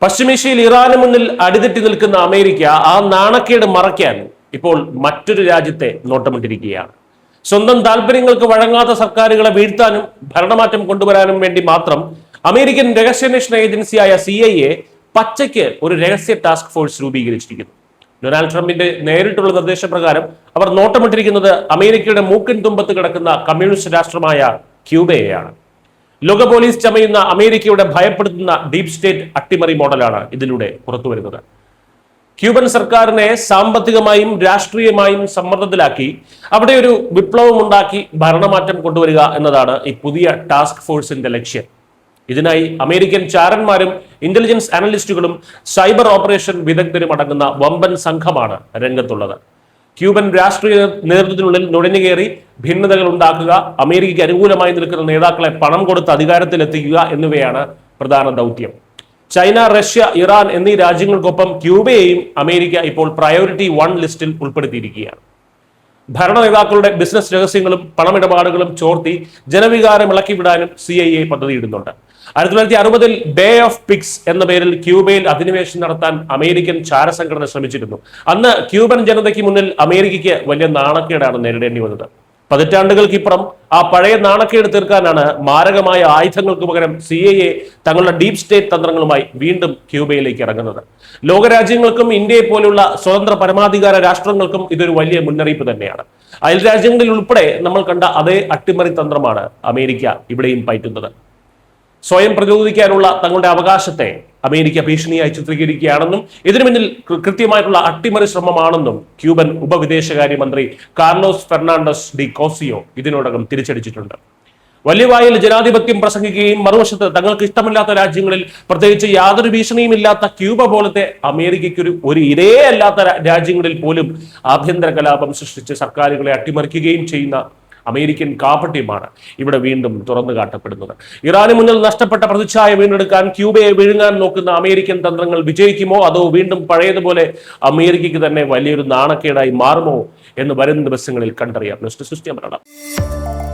പശ്ചിമേഷ്യയിൽ ഇറാന് മുന്നിൽ അടിതെറ്റി നിൽക്കുന്ന അമേരിക്ക ആ നാണക്കേട് മറയ്ക്കാൻ ഇപ്പോൾ മറ്റൊരു രാജ്യത്തെ നോട്ടമിട്ടിരിക്കുകയാണ്. സ്വന്തം താല്പര്യങ്ങൾക്ക് വഴങ്ങാത്ത സർക്കാരുകളെ വീഴ്ത്താനും ഭരണമാറ്റം കൊണ്ടുവരാനും വേണ്ടി മാത്രം അമേരിക്കൻ രഹസ്യാന്വേഷണ ഏജൻസിയായ CIA പച്ചയ്ക്ക് ഒരു രഹസ്യ ടാസ്ക് ഫോഴ്സ് രൂപീകരിച്ചിരിക്കുന്നു. ഡൊണാൾഡ് ട്രംപിന്റെ നേരിട്ടുള്ള നിർദ്ദേശപ്രകാരം അവർ നോട്ടമിട്ടിരിക്കുന്നത് അമേരിക്കയുടെ മൂക്കിൻ തുമ്പത്ത് കിടക്കുന്ന കമ്മ്യൂണിസ്റ്റ് രാഷ്ട്രമായ ക്യൂബയെയാണ്. ലോക പോലീസ് ചമയുന്ന അമേരിക്കയുടെ ഭയപ്പെടുത്തുന്ന ഡീപ് സ്റ്റേറ്റ് അട്ടിമറി മോഡലാണ് ഇതിലൂടെ പുറത്തുവരുന്നത്. ക്യൂബൻ സർക്കാരിനെ സാമ്പത്തികമായും രാഷ്ട്രീയമായും സമ്മർദ്ദത്തിലാക്കി അവിടെ ഒരു വിപ്ലവം ഉണ്ടാക്കി ഭരണമാറ്റം കൊണ്ടുവരിക എന്നതാണ് ഈ പുതിയ ടാസ്ക് ഫോഴ്സിന്റെ ലക്ഷ്യം. ഇതിനായി അമേരിക്കൻ ചാരന്മാരും ഇന്റലിജൻസ് അനലിസ്റ്റുകളും സൈബർ ഓപ്പറേഷൻ വിദഗ്ധരും അടങ്ങുന്ന വമ്പൻ സംഘമാണ് രംഗത്തുള്ളത്. ക്യൂബൻ രാഷ്ട്രീയ നേതൃത്വത്തിനുള്ളിൽ നുഴഞ്ഞുകയറി ഭിന്നതകൾ ഉണ്ടാക്കുക, അമേരിക്കയ്ക്ക് അനുകൂലമായി നിൽക്കുന്ന നേതാക്കളെ പണം കൊടുത്ത് അധികാരത്തിലെത്തിക്കുക എന്നിവയാണ് പ്രധാന ദൗത്യം. ചൈന, റഷ്യ, ഇറാൻ എന്നീ രാജ്യങ്ങൾക്കൊപ്പം ക്യൂബയെയും അമേരിക്ക ഇപ്പോൾ പ്രയോറിറ്റി 1 ലിസ്റ്റിൽ ഉൾപ്പെടുത്തിയിരിക്കുകയാണ്. ഭരണ നേതാക്കളുടെ ബിസിനസ് രഹസ്യങ്ങളും പണമിടപാടുകളും ചോർത്തി ജനവികാരം ഇളക്കിവിടാനും CIA പദ്ധതിയിടുന്നുണ്ട്. 1960-ൽ ബേ ഓഫ് പിഗ്സ് എന്ന പേരിൽ ക്യൂബയിൽ അധിനിവേശം നടത്താൻ അമേരിക്കൻ ചാരസംഘടന ശ്രമിച്ചിരുന്നു. അന്ന് ക്യൂബൻ ജനതയ്ക്ക് മുന്നിൽ അമേരിക്കയ്ക്ക് വലിയ നാണക്കേടാണ് നേരിടേണ്ടി വന്നത്. പതിറ്റാണ്ടുകൾക്കിപ്പുറം ആ പഴയ നാണക്കേട് തീർക്കാനാണ് മാരകമായ ആയുധങ്ങൾക്ക് പകരം CIA തങ്ങളുടെ ഡീപ് സ്റ്റേറ്റ് തന്ത്രങ്ങളുമായി വീണ്ടും ക്യൂബയിലേക്ക് ഇറങ്ങുന്നത്. ലോകരാജ്യങ്ങൾക്കും ഇന്ത്യയെ പോലുള്ള സ്വതന്ത്ര പരമാധികാര രാഷ്ട്രങ്ങൾക്കും ഇതൊരു വലിയ മുന്നറിയിപ്പ് തന്നെയാണ്. അയൽ രാജ്യങ്ങളിൽ ഉൾപ്പെടെ നമ്മൾ കണ്ട അതേ അട്ടിമറി തന്ത്രമാണ് അമേരിക്ക ഇവിടെയും പയറ്റുന്നത്. സ്വയം പ്രതിരോധിക്കാനുള്ള തങ്ങളുടെ അവകാശത്തെ അമേരിക്ക ഭീഷണിയായി ചിത്രീകരിക്കുകയാണെന്നും ഇതിനു പിന്നിൽ കൃത്യമായിട്ടുള്ള അട്ടിമറി ശ്രമമാണെന്നും ക്യൂബൻ ഉപവിദേശകാര്യമന്ത്രി കാർലോസ് ഫെർണാണ്ടസ് ഡി കോസിയോ ഇതിനോടകം തിരിച്ചടിച്ചിട്ടുണ്ട്. വലിയ വായിൽ ജനാധിപത്യം പ്രസംഗിക്കുകയും മറുവശത്ത് തങ്ങൾക്ക് ഇഷ്ടമില്ലാത്ത രാജ്യങ്ങളിൽ പ്രത്യേകിച്ച് യാതൊരു ഭീഷണിയും ഇല്ലാത്ത ക്യൂബ പോലത്തെ അമേരിക്കയ്ക്ക് ഒരു ഇരേ അല്ലാത്ത രാജ്യങ്ങളിൽ പോലും ആഭ്യന്തര കലാപം സൃഷ്ടിച്ച് സർക്കാരുകളെ അട്ടിമറിക്കുകയും ചെയ്യുന്ന അമേരിക്കൻ കാപട്യമാണ് ഇവിടെ വീണ്ടും തുറന്നു കാട്ടപ്പെടുന്നത്. ഇറാന് മുന്നിൽ നഷ്ടപ്പെട്ട പ്രതിച്ഛായ വീണ്ടെടുക്കാൻ ക്യൂബയെ വിഴുങ്ങാൻ നോക്കുന്ന അമേരിക്കൻ തന്ത്രങ്ങൾ വിജയിക്കുമോ അതോ വീണ്ടും പഴയതുപോലെ അമേരിക്കയ്ക്ക് തന്നെ വലിയൊരു നാണക്കേടായി മാറുമോ എന്ന് വരുന്ന ദിവസങ്ങളിൽ കണ്ടറിയാം. News desk.